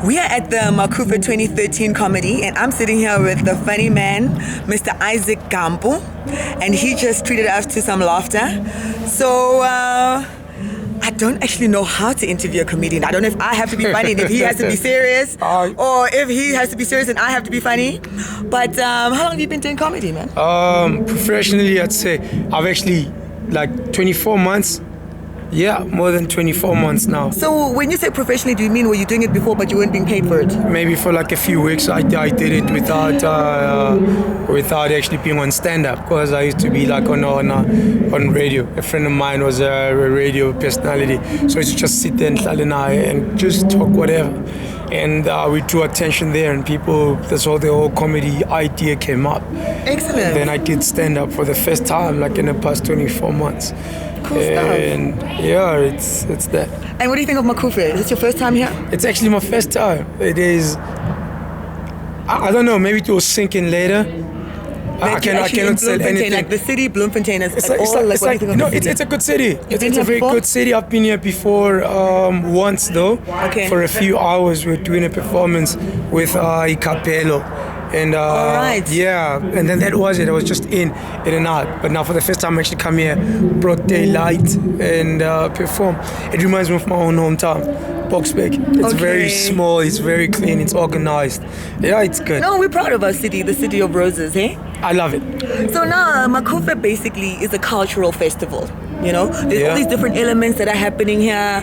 We are at the Macufe 2013 comedy, and I'm sitting here with the funny man, Mr. Isaac Gampu, and he just treated us to some laughter. So, I don't actually know how to interview a comedian. I don't know if I have to be funny and if he has to be serious, or if he has to be serious and I have to be funny. But how long have you been doing comedy, man? Professionally, I'd say I've actually like 24 months. Yeah, more than 24 months now. So when you say professionally, do you mean were you doing it before but you weren't being paid for it? Maybe for like a few weeks I did it without actually being on stand-up, because I used to be like on radio. A friend of mine was a radio personality, so I used to just sit there and just talk whatever. And we drew attention there, and people, that's how the whole comedy idea came up. Excellent. Then I did stand-up for the first time, like in the past 24 months. Cool stuff. And yeah, it's that. And what do you think of Macufe? Is this your first time here? It's actually my first time. It is. I don't know. Maybe it will sink in later. I cannot say anything. Like the city, Bloemfontein is It's a good city. It's a very good city. I've been here before once though. Okay. For a few hours, we're doing a performance with Ikapelo. And yeah, and then that was it. I was just in and out. But now for the first time I actually come here, brought daylight and perform. It reminds me of my own hometown, Boksburg. It's very small, it's very clean, it's organized. Yeah, it's good. No, we're proud of our city, the city of roses, eh? I love it. So now Macufe basically is a cultural festival. You know, there's all these different elements that are happening here: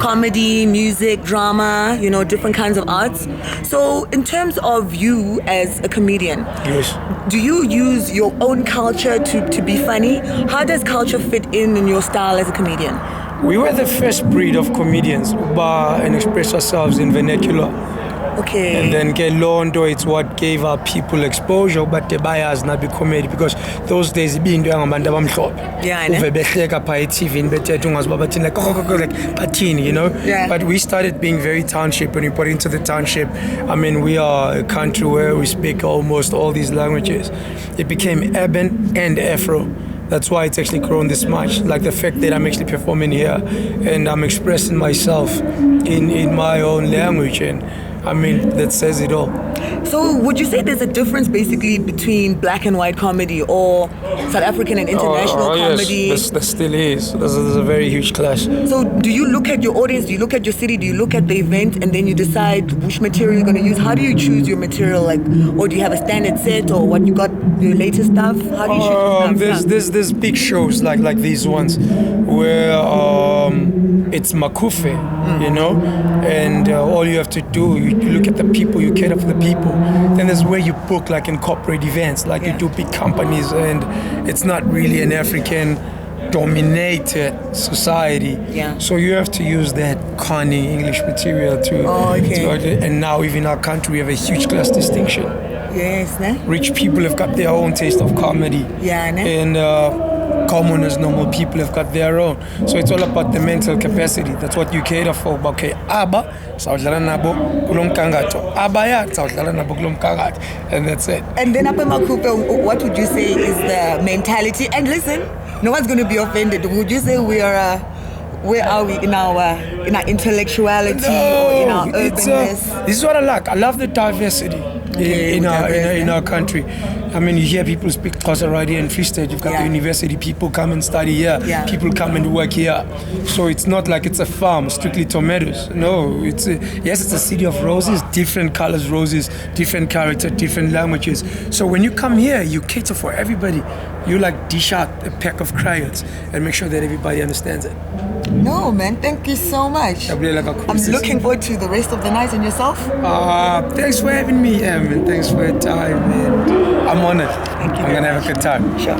comedy, music, drama, you know, different kinds of arts. So in terms of you as a comedian, yes, do you use your own culture to be funny? How does culture fit in your style as a comedian? We were the first breed of comedians who bar and express ourselves in vernacular. Okay. And then get londo, it's what gave our people exposure, but the buyers not be comedy, because those days being doing abantu abamhlophe. Yeah, I know. You know? Yeah. But we started being very township. When we put into the township, I mean, we are a country where we speak almost all these languages. It became urban and Afro. That's why it's actually grown this much. Like the fact that I'm actually performing here and I'm expressing myself in my own language, and I mean, that says it all. So would you say there's a difference basically between black and white comedy or South African and international comedy? Yes, there still is. There's a very huge clash. So do you look at your audience, do you look at your city, do you look at the event, and then you decide which material you're going to use? How do you choose your material? Like, or do you have a standard set, or what you got, your latest stuff? How do you choose your stuff? There's big shows like these ones where it's Macufe, you know, and all you have to do, you look at the people, you cater for the people. Then there's where you book like in corporate events, like you do big companies, and it's not really an African dominated society. Yeah. So you have to use that cunning English material and now even our country we have a huge class distinction. Yes, ne? Rich people have got their own taste of comedy. Yeah, ne? And commoners, normal people have got their own. So it's all about the mental capacity. That's what you cater for. Okay, aba sawudlala nabo kulo mkangato. Abaya sawudlala nabo kulo mkangato. And that's it. And then up in Macufe, what would you say is the mentality? And listen, no one's going to be offended. Would you say where are we in our intellectuality or in our urbanness? This is what I like. I love the diversity in our country. I mean, you hear people speak Xhosa right here in Free State. You've got the university, people come and study here. Yeah. People come and work here. So it's not like it's a farm, strictly tomatoes. No, it's a city of roses, different colors roses, different character, different languages. So when you come here, you cater for everybody. You like dish out a pack of crayons and make sure that everybody understands it. No, man, thank you so much. I'm looking forward to the rest of the night. And yourself? Thanks for having me, man. Thanks for your time, man. I'm honored. Thank you. I'm going to have a good time. Sure.